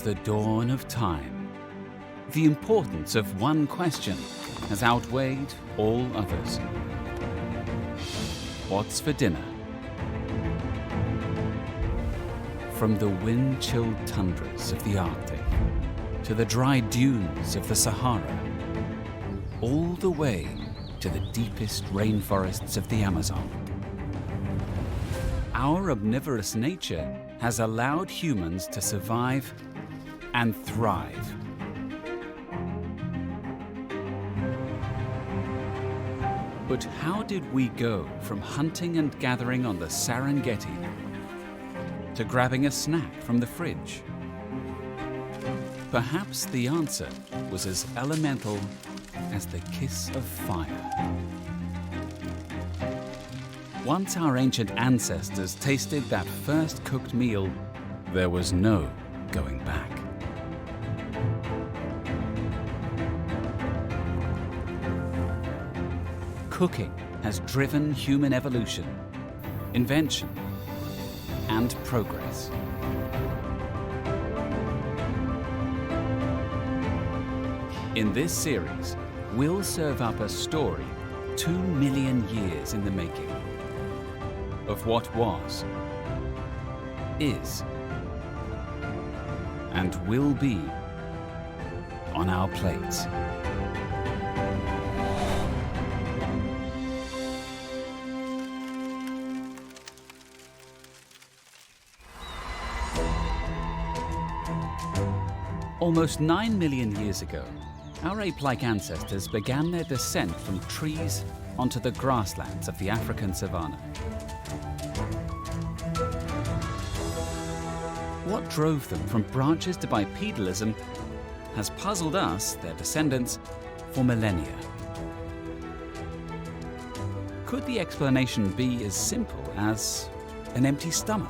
The dawn of time. The importance of one question has outweighed all others. What's for dinner? From the wind-chilled tundras of the Arctic to the dry dunes of the Sahara, all the way to the deepest rainforests of the Amazon. Our omnivorous nature has allowed humans to survive and thrive. But how did we go from hunting and gathering on the Serengeti to grabbing a snack from the fridge? Perhaps the answer was as elemental as the kiss of fire. Once our ancient ancestors tasted that first cooked meal, there was no going back. Cooking has driven human evolution, invention, and progress. In this series, we'll serve up a story 2 million years in the making of what was, is, and will be on our plates. Almost 9 million years ago, our ape-like ancestors began their descent from trees onto the grasslands of the African savanna. What drove them from branches to bipedalism has puzzled us, their descendants, for millennia. Could the explanation be as simple as an empty stomach?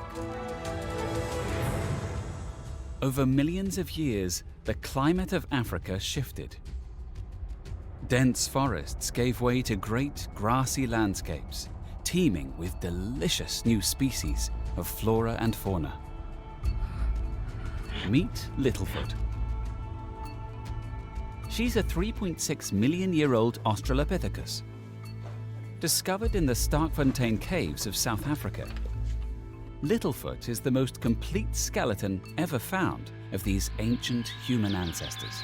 Over millions of years, the climate of Africa shifted. Dense forests gave way to great grassy landscapes, teeming with delicious new species of flora and fauna. Meet Littlefoot. She's a 3.6 million year old Australopithecus. Discovered in the Starkfontein caves of South Africa, Littlefoot is the most complete skeleton ever found of these ancient human ancestors.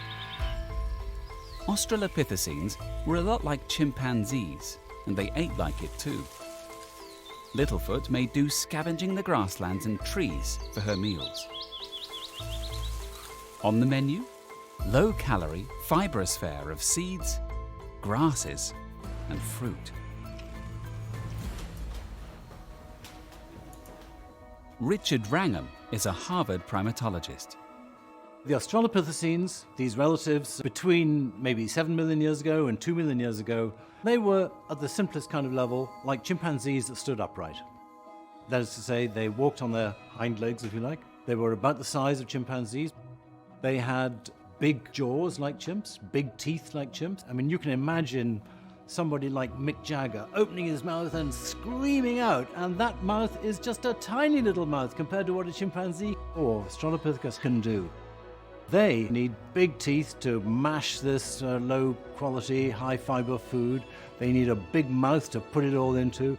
Australopithecines were a lot like chimpanzees, and they ate like it too. Littlefoot may do scavenging the grasslands and trees for her meals. On the menu, low-calorie, fibrous fare of seeds, grasses, and fruit. Richard Wrangham is a Harvard primatologist. The Australopithecines, these relatives between maybe 7 million years ago and 2 million years ago, they were at the simplest kind of level like chimpanzees that stood upright. That is to say, they walked on their hind legs, if you like. They were about the size of chimpanzees. They had big jaws like chimps, big teeth like chimps. I mean, you can imagine somebody like Mick Jagger opening his mouth and screaming out, and that mouth is just a tiny little mouth compared to what a chimpanzee or Australopithecus can do. They need big teeth to mash this low-quality, high-fiber food. They need a big mouth to put it all into.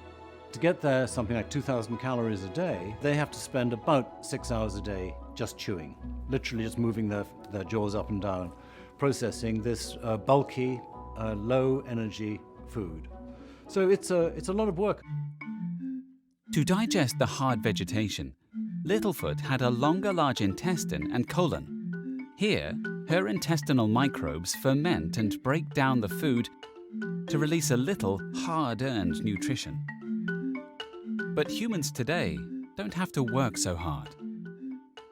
To get there something like 2,000 calories a day, they have to spend about 6 hours a day just chewing, literally just moving their jaws up and down, processing this bulky, low-energy food. So it's a lot of work. To digest the hard vegetation, Littlefoot had a longer large intestine and colon. Here, her intestinal microbes ferment and break down the food to release a little hard-earned nutrition. But humans today don't have to work so hard.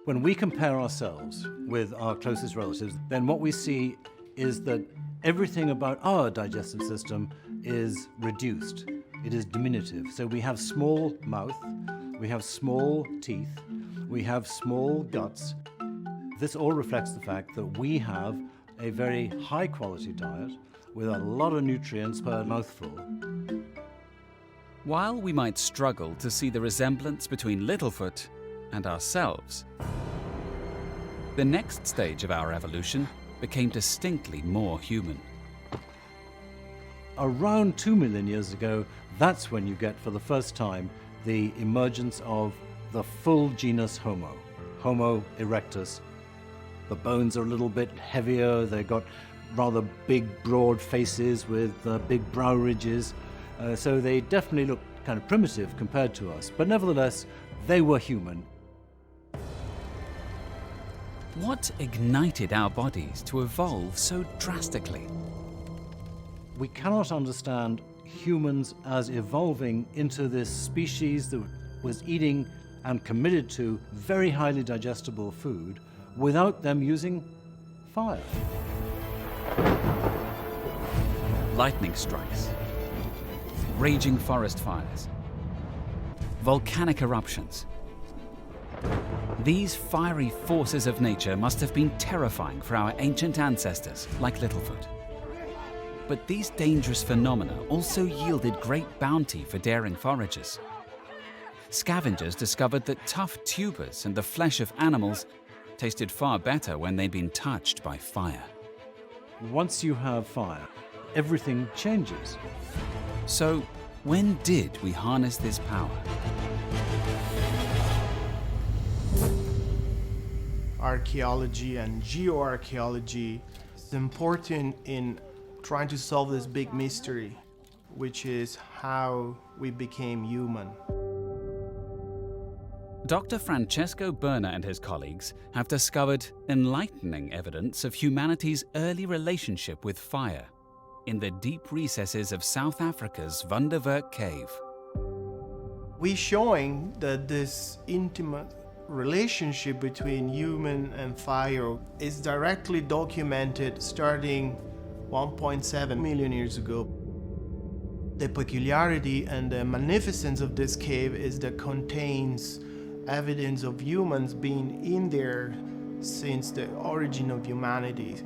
When we compare ourselves with our closest relatives, then what we see is that everything about our digestive system is reduced. It is diminutive. So we have small mouth, we have small teeth, we have small guts. This all reflects the fact that we have a very high quality diet with a lot of nutrients per mouthful. While we might struggle to see the resemblance between Littlefoot and ourselves, The next stage of our evolution became distinctly more human. Around 2 million years ago, that's when you get for the first time the emergence of the full genus Homo, Homo erectus. The bones are a little bit heavier, they've got rather big, broad faces with big brow ridges, so they definitely look kind of primitive compared to us, but nevertheless, they were human. What ignited our bodies to evolve so drastically? We cannot understand humans as evolving into this species that was eating and committed to very highly digestible food without them using fire. Lightning strikes, raging forest fires, volcanic eruptions. These fiery forces of nature must have been terrifying for our ancient ancestors like Littlefoot. But these dangerous phenomena also yielded great bounty for daring foragers. Scavengers discovered that tough tubers and the flesh of animals tasted far better when they'd been touched by fire. Once you have fire, everything changes. So, when did we harness this power? Archaeology and geoarchaeology is important in trying to solve this big mystery, which is how we became human. Dr. Francesco Berna and his colleagues have discovered enlightening evidence of humanity's early relationship with fire in the deep recesses of South Africa's Wonderwerk cave. We're showing that this intimate relationship between human and fire is directly documented starting 1.7 million years ago. The peculiarity and the magnificence of this cave is that it contains evidence of humans being in there since the origin of humanity.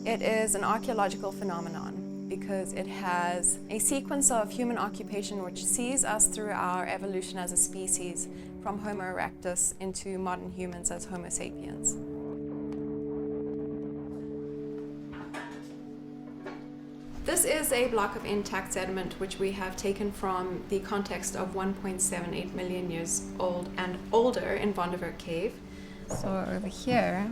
It is an archaeological phenomenon because it has a sequence of human occupation which sees us through our evolution as a species from Homo erectus into modern humans as Homo sapiens. This is a block of intact sediment which we have taken from the context of 1.78 million years old and older in Wonderwerk Cave. So over here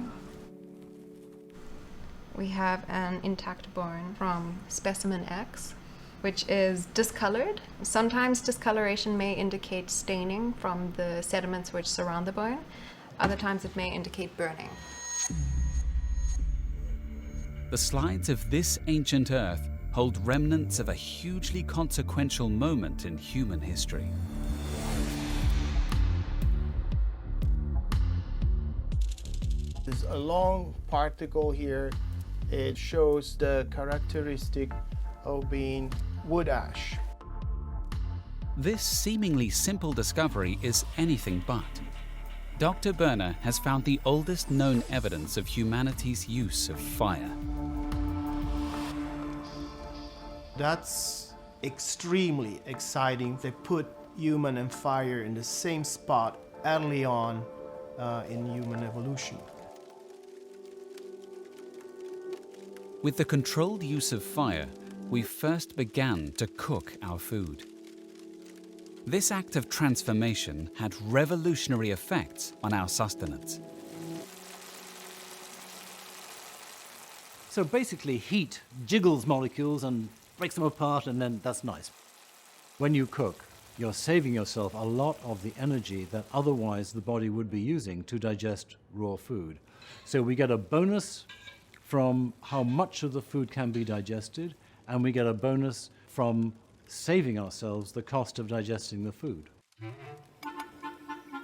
we have an intact bone from specimen X, which is discolored. Sometimes discoloration may indicate staining from the sediments which surround the bone. Other times it may indicate burning. The slides of this ancient Earth hold remnants of a hugely consequential moment in human history. There's a long particle here. It shows the characteristic of being wood ash. This seemingly simple discovery is anything but. Dr. Berna has found the oldest known evidence of humanity's use of fire. That's extremely exciting. They put human and fire in the same spot early on in human evolution. With the controlled use of fire, we first began to cook our food. This act of transformation had revolutionary effects on our sustenance. So basically, heat jiggles molecules and breaks them apart, and then that's nice. When you cook, you're saving yourself a lot of the energy that otherwise the body would be using to digest raw food. So we get a bonus from how much of the food can be digested, and we get a bonus from saving ourselves the cost of digesting the food.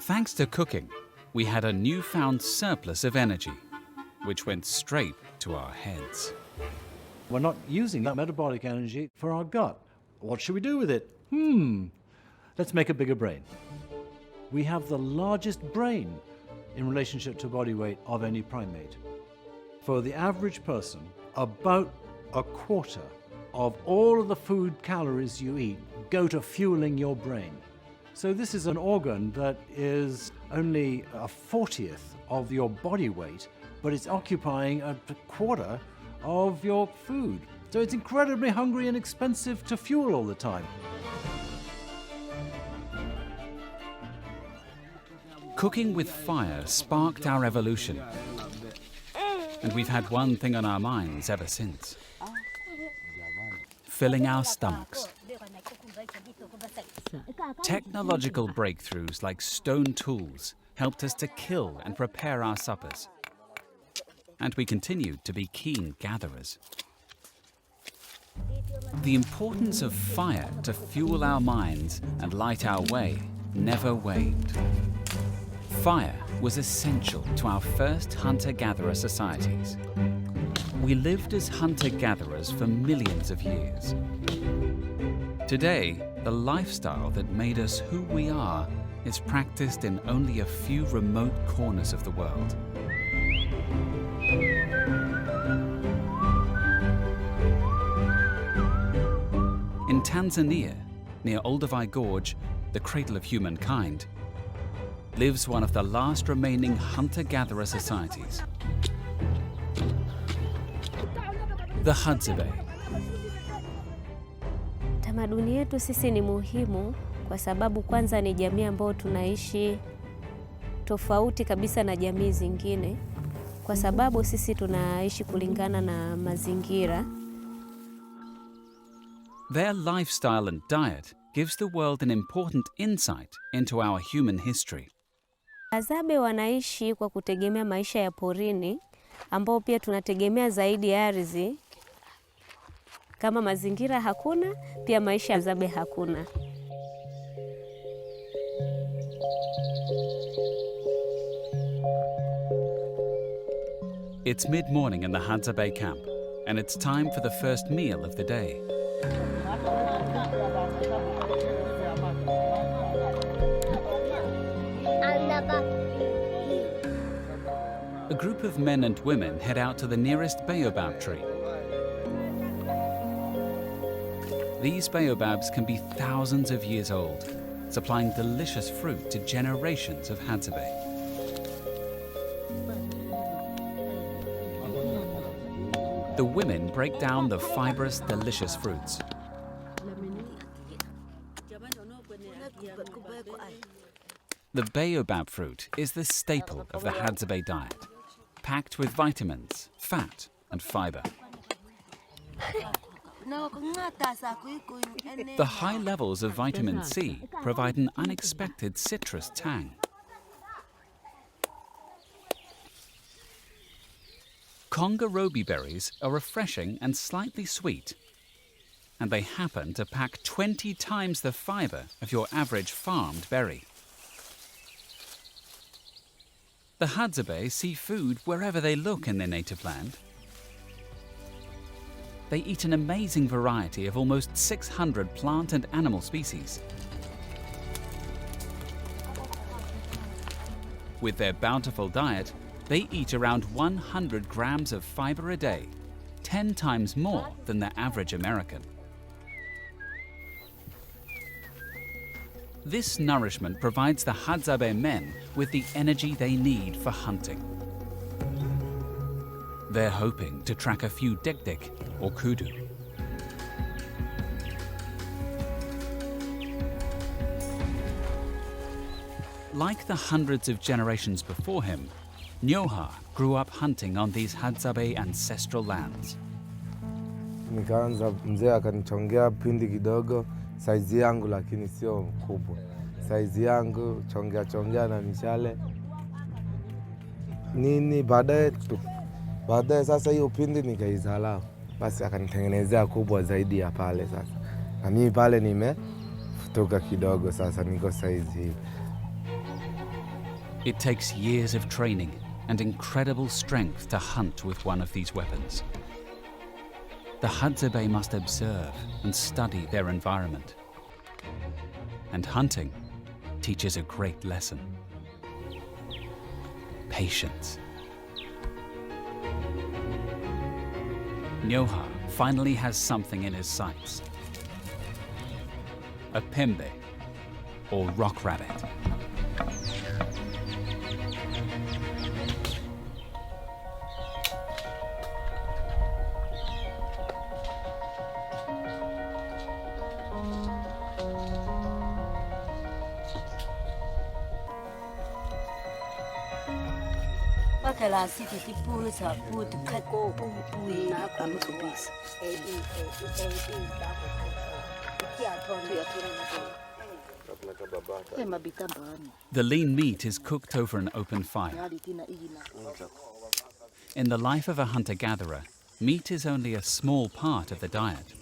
Thanks to cooking, we had a newfound surplus of energy, which went straight to our heads. We're not using that metabolic energy for our gut. What should we do with it? Let's make a bigger brain. We have the largest brain in relationship to body weight of any primate. For the average person, about a quarter of all of the food calories you eat go to fueling your brain. So this is an organ that is only a 40th of your body weight, but it's occupying a quarter of your food. So it's incredibly hungry and expensive to fuel all the time. Cooking with fire sparked our evolution. And we've had one thing on our minds ever since: filling our stomachs. Technological breakthroughs like stone tools helped us to kill and prepare our suppers. And we continued to be keen gatherers. The importance of fire to fuel our minds and light our way never waned. Fire was essential to our first hunter-gatherer societies. We lived as hunter-gatherers for millions of years. Today, the lifestyle that made us who we are is practiced in only a few remote corners of the world. In Tanzania, near Olduvai Gorge, the cradle of humankind, lives one of the last remaining hunter-gatherer societies, the Hadzabe. Tamaduni yetu sisi ni muhimu kwa sababu kwanza ni jamii ambayo tunaishi tofauti kabisa na jamii zingine, kwa sababu sisi tunaishi kulingana na mazingira. Their lifestyle and diet gives the world an important insight into our human history. Hadzabe wanaishi kwa kutegemea maisha ya porini, ambao pia tunategemea zaidi ya ardhi. Kama mazingira hakuna, pia maisha ya Hadzabe hakuna. It's mid-morning in the Hadzabe camp, and it's time for the first meal of the day. A group of men and women head out to the nearest baobab tree. These baobabs can be thousands of years old, supplying delicious fruit to generations of Hadzabe. The women break down the fibrous, delicious fruits. The baobab fruit is the staple of the Hadzabe diet, packed with vitamins, fat, and fiber. The high levels of vitamin C provide an unexpected citrus tang. Kongarobi berries are refreshing and slightly sweet, and they happen to pack 20 times the fiber of your average farmed berry. The Hadzabe see food wherever they look in their native land. They eat an amazing variety of almost 600 plant and animal species. With their bountiful diet, they eat around 100 grams of fiber a day, 10 times more than the average American. This nourishment provides the Hadzabe men with the energy they need for hunting. They're hoping to track a few dik-dik or kudu. Like the hundreds of generations before him, Nyoha grew up hunting on these Hadzabe ancestral lands. Nikaanza mzee akanichongea pindi kidogo saizi yangu, lakini sio mkubwa. Saizi yangu chongea na mishale nini, baadaye sasa hiyo pindi nikaizalau, basi akanitengenezea kubwa zaidi ya pale sasa. Na mimi pale nimefutuka kidogo, sasa niko saizi hii. It takes years of training and incredible strength to hunt with one of these weapons. The Hadzabe must observe and study their environment. And hunting teaches a great lesson: patience. Nyoha finally has something in his sights: a pembe, or rock rabbit. The lean meat is cooked over an open fire. In the life of a hunter-gatherer, meat is only a small part of the diet,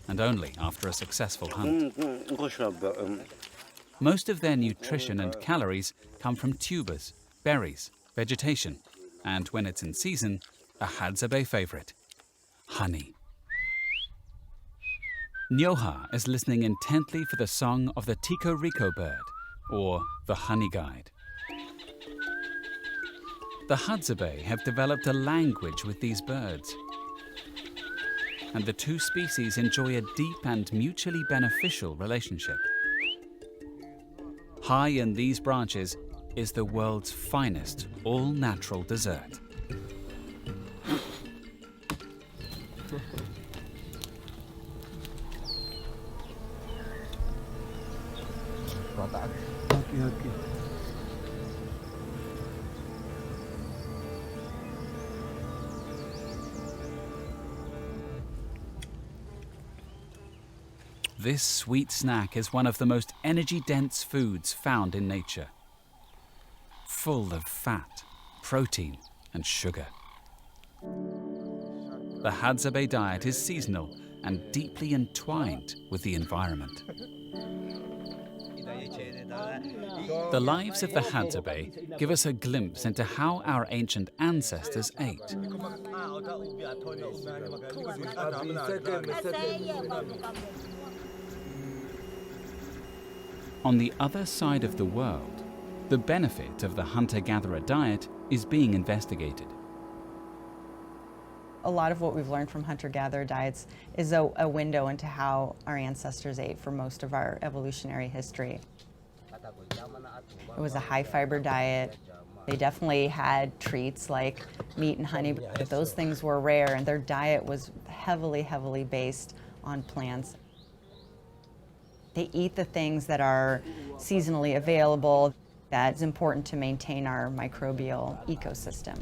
and only after a successful hunt. Most of their nutrition and calories come from tubers, berries, vegetation, and when it's in season, a Hadzabe favorite, honey. Nyoha is listening intently for the song of the Tico Rico bird, or the honey guide. The Hadzabe have developed a language with these birds, and the two species enjoy a deep and mutually beneficial relationship. High in these branches is the world's finest all-natural dessert. This sweet snack is one of the most energy-dense foods found in nature. Full of fat, protein, and sugar. The Hadzabe diet is seasonal and deeply entwined with the environment. The lives of the Hadzabe give us a glimpse into how our ancient ancestors ate. On the other side of the world, the benefit of the hunter-gatherer diet is being investigated. A lot of what we've learned from hunter-gatherer diets is a window into how our ancestors ate for most of our evolutionary history. It was a high-fiber diet. They definitely had treats like meat and honey, but those things were rare, and their diet was heavily, heavily based on plants. They eat the things that are seasonally available. That's important to maintain our microbial ecosystem.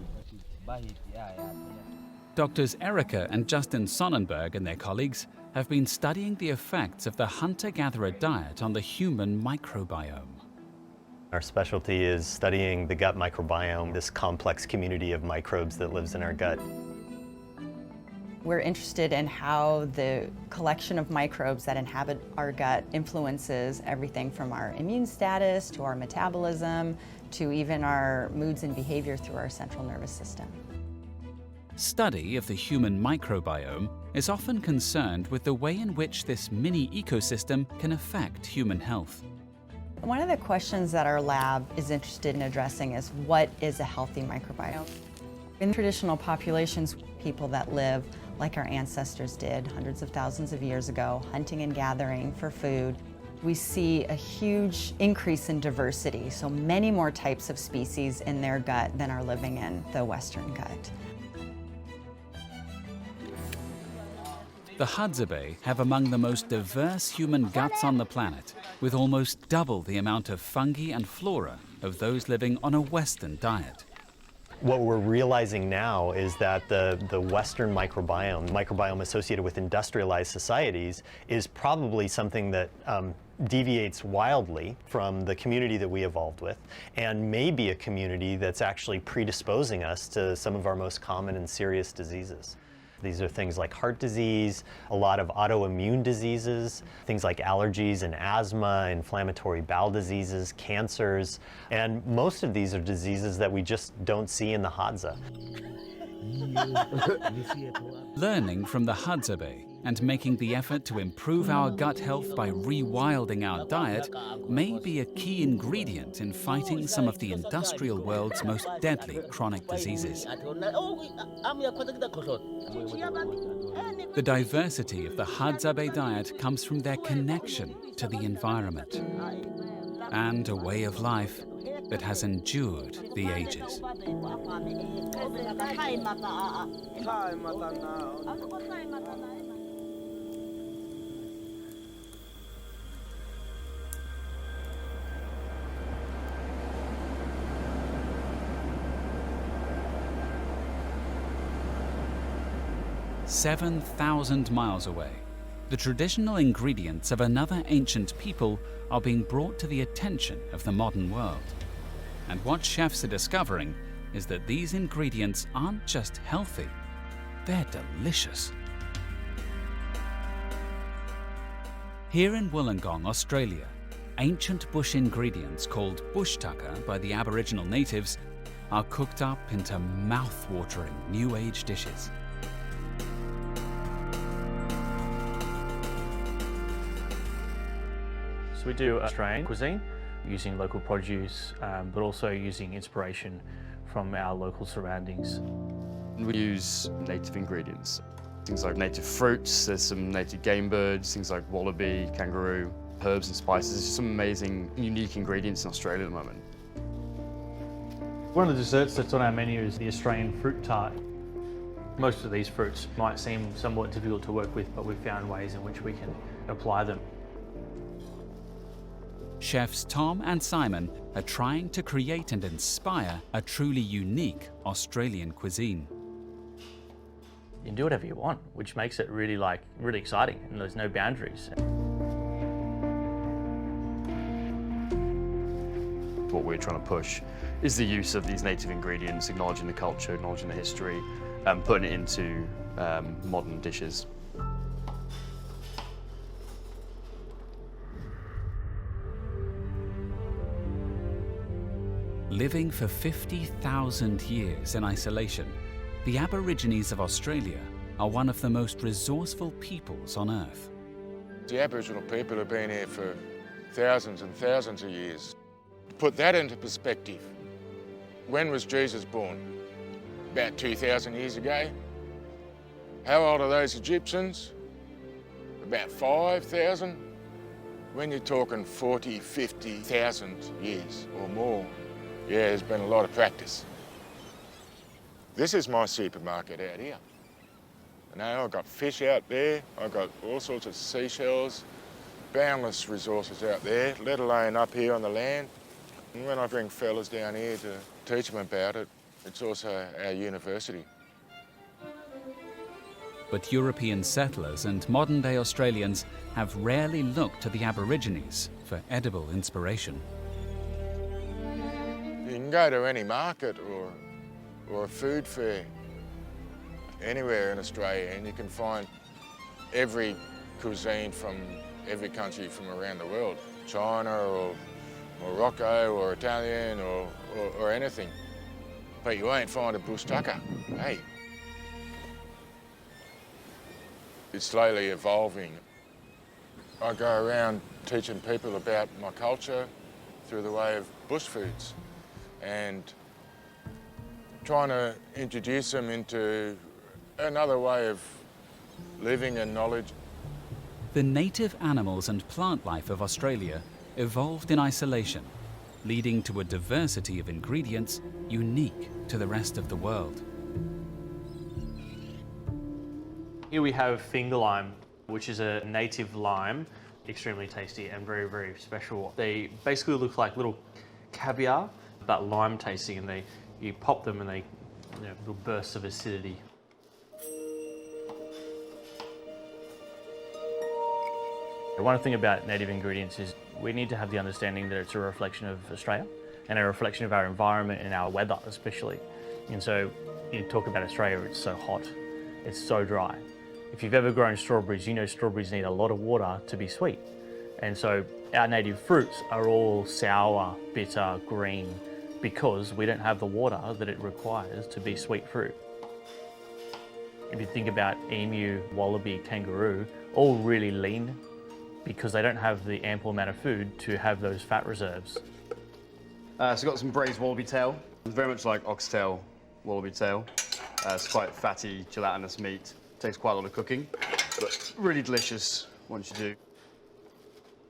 Doctors Erika and Justin Sonnenberg and their colleagues have been studying the effects of the hunter-gatherer diet on the human microbiome. Our specialty is studying the gut microbiome, this complex community of microbes that lives in our gut. We're interested in how the collection of microbes that inhabit our gut influences everything from our immune status to our metabolism to even our moods and behavior through our central nervous system. Study of the human microbiome is often concerned with the way in which this mini ecosystem can affect human health. One of the questions that our lab is interested in addressing is, what is a healthy microbiome? In traditional populations, people that live like our ancestors did hundreds of thousands of years ago, hunting and gathering for food, we see a huge increase in diversity, so many more types of species in their gut than are living in the Western gut. The Hadzabe have among the most diverse human guts on the planet, with almost double the amount of fungi and flora of those living on a Western diet. What we're realizing now is that the Western microbiome associated with industrialized societies, is probably something that deviates wildly from the community that we evolved with, and may be a community that's actually predisposing us to some of our most common and serious diseases. These are things like heart disease, a lot of autoimmune diseases, things like allergies and asthma, inflammatory bowel diseases, cancers, and most of these are diseases that we just don't see in the Hadza. Learning from the Hadzabe and making the effort to improve our gut health by rewilding our diet may be a key ingredient in fighting some of the industrial world's most deadly chronic diseases. The diversity of the Hadzabe diet comes from their connection to the environment and a way of life that has endured the ages. 7,000 miles away, the traditional ingredients of another ancient people are being brought to the attention of the modern world. And what chefs are discovering is that these ingredients aren't just healthy, they're delicious. Here in Wollongong, Australia, ancient bush ingredients called bush tucker by the Aboriginal natives are cooked up into mouth-watering New Age dishes. So we do Australian cuisine using local produce, but also using inspiration from our local surroundings. We use native ingredients, things like native fruits, there's some native game birds, things like wallaby, kangaroo, herbs and spices. There's some amazing, unique ingredients in Australia at the moment. One of the desserts that's on our menu is the Australian fruit tart. Most of these fruits might seem somewhat difficult to work with, but we've found ways in which we can apply them. Chefs Tom and Simon are trying to create and inspire a truly unique Australian cuisine. You can do whatever you want, which makes it really exciting, and there's no boundaries. What we're trying to push is the use of these native ingredients, acknowledging the culture, acknowledging the history, and putting it into modern dishes. Living for 50,000 years in isolation, the Aborigines of Australia are one of the most resourceful peoples on Earth. The Aboriginal people have been here for thousands and thousands of years. To put that into perspective, when was Jesus born? About 2,000 years ago. How old are those Egyptians? About 5,000. When you're talking 40, 50,000 years or more, yeah, there's been a lot of practice. This is my supermarket out here. You know, I've got fish out there, I've got all sorts of seashells, boundless resources out there, let alone up here on the land. And when I bring fellas down here to teach them about it, it's also our university. But European settlers and modern-day Australians have rarely looked to the Aborigines for edible inspiration. You can go to any market or a food fair anywhere in Australia and you can find every cuisine from every country from around the world. China or Morocco or Italian or anything. But you won't find a bush tucker, hey. It's slowly evolving. I go around teaching people about my culture through the way of bush foods and trying to introduce them into another way of living and knowledge. The native animals and plant life of Australia evolved in isolation, leading to a diversity of ingredients unique to the rest of the world. Here we have finger lime, which is a native lime, extremely tasty and very, very special. They basically look like little caviar, but lime tasting, and you pop them and they, little bursts of acidity. One thing about native ingredients is we need to have the understanding that it's a reflection of Australia and a reflection of our environment and our weather especially. And so you talk about Australia, it's so hot, it's so dry. If you've ever grown strawberries, you know strawberries need a lot of water to be sweet. And so our native fruits are all sour, bitter, green, because we don't have the water that it requires to be sweet fruit. If you think about emu, wallaby, kangaroo, all really lean because they don't have the ample amount of food to have those fat reserves. So we've got some braised wallaby tail. It's very much like oxtail, wallaby tail. It's quite fatty, gelatinous meat. Takes quite a lot of cooking, but really delicious once you do.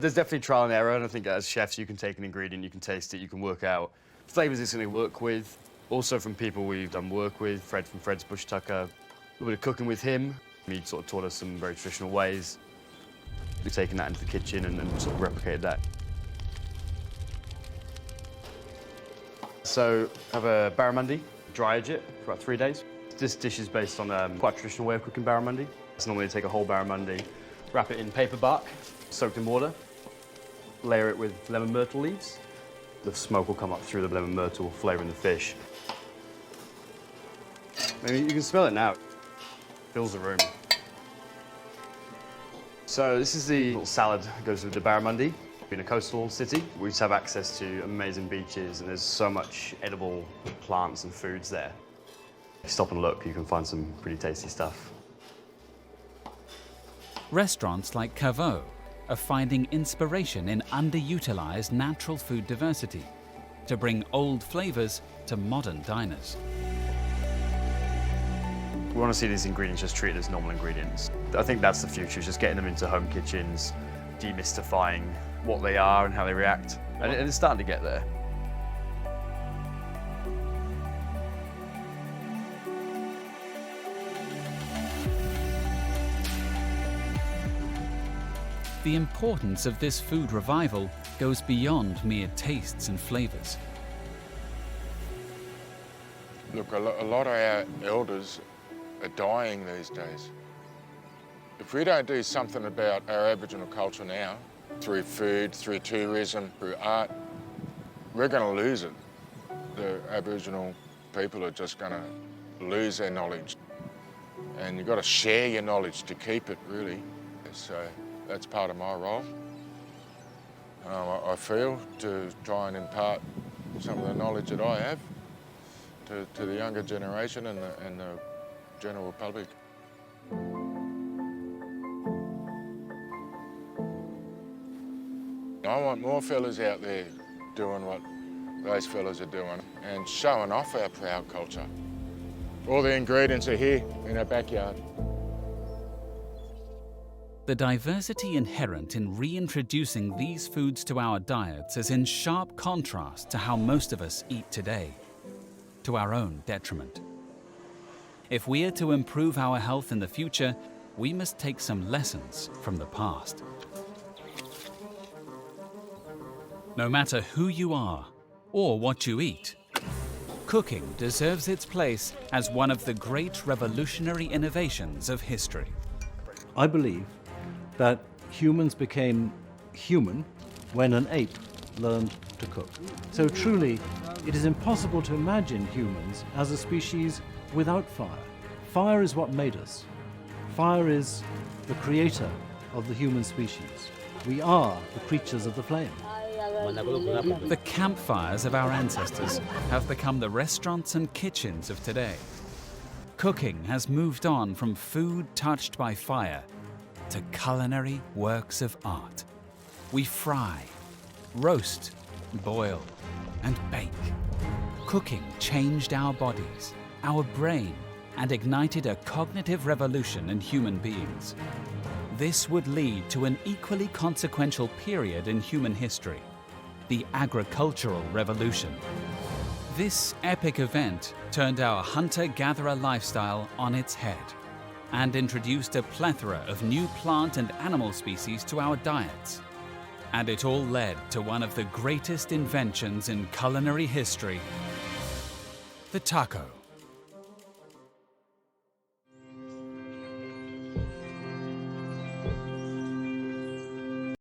There's definitely trial and error, and I think as chefs you can take an ingredient, you can taste it, you can work out flavours it's going to work with. Also from people we've done work with, Fred from Fred's Bush Tucker, a little bit of cooking with him. He sort of taught us some very traditional ways. We've taken that into the kitchen and sort of replicated that. So I have a barramundi, dry age it for about 3 days. This dish is based on quite a traditional way of cooking barramundi. It's normally take a whole barramundi, wrap it in paper bark, soaked in water, layer it with lemon myrtle leaves. The smoke will come up through the lemon myrtle, flavouring the fish. Maybe you can smell it now. It fills the room. So this is the little salad that goes with the barramundi. In a coastal city, we just have access to amazing beaches, and there's so much edible plants and foods there. If you stop and look, you can find some pretty tasty stuff. Restaurants like Caveau are finding inspiration in underutilized natural food diversity to bring old flavors to modern diners. We want to see these ingredients just treated as normal ingredients. I think that's the future, is just getting them into home kitchens, demystifying what they are and how they react. And it's starting to get there. The importance of this food revival goes beyond mere tastes and flavors. Look, a lot of our elders are dying these days. If we don't do something about our Aboriginal culture now, through food, through tourism, through art, we're going to lose it. The Aboriginal people are just going to lose their knowledge. And you've got to share your knowledge to keep it, really. So that's part of my role. I feel to try and impart some of the knowledge that I have to the younger generation and the general public. I want more fellas out there doing what those fellas are doing and showing off our proud culture. All the ingredients are here in our backyard. The diversity inherent in reintroducing these foods to our diets is in sharp contrast to how most of us eat today, to our own detriment. If we are to improve our health in the future, we must take some lessons from the past. No matter who you are or what you eat, cooking deserves its place as one of the great revolutionary innovations of history. I believe that humans became human when an ape learned to cook. So truly, it is impossible to imagine humans as a species without fire. Fire is what made us. Fire is the creator of the human species. We are the creatures of the flame. The campfires of our ancestors have become the restaurants and kitchens of today. Cooking has moved on from food touched by fire to culinary works of art. We fry, roast, boil, and bake. Cooking changed our bodies, our brain, and ignited a cognitive revolution in human beings. This would lead to an equally consequential period in human history, the agricultural revolution. This epic event turned our hunter-gatherer lifestyle on its head and introduced a plethora of new plant and animal species to our diets. And it all led to one of the greatest inventions in culinary history, the taco.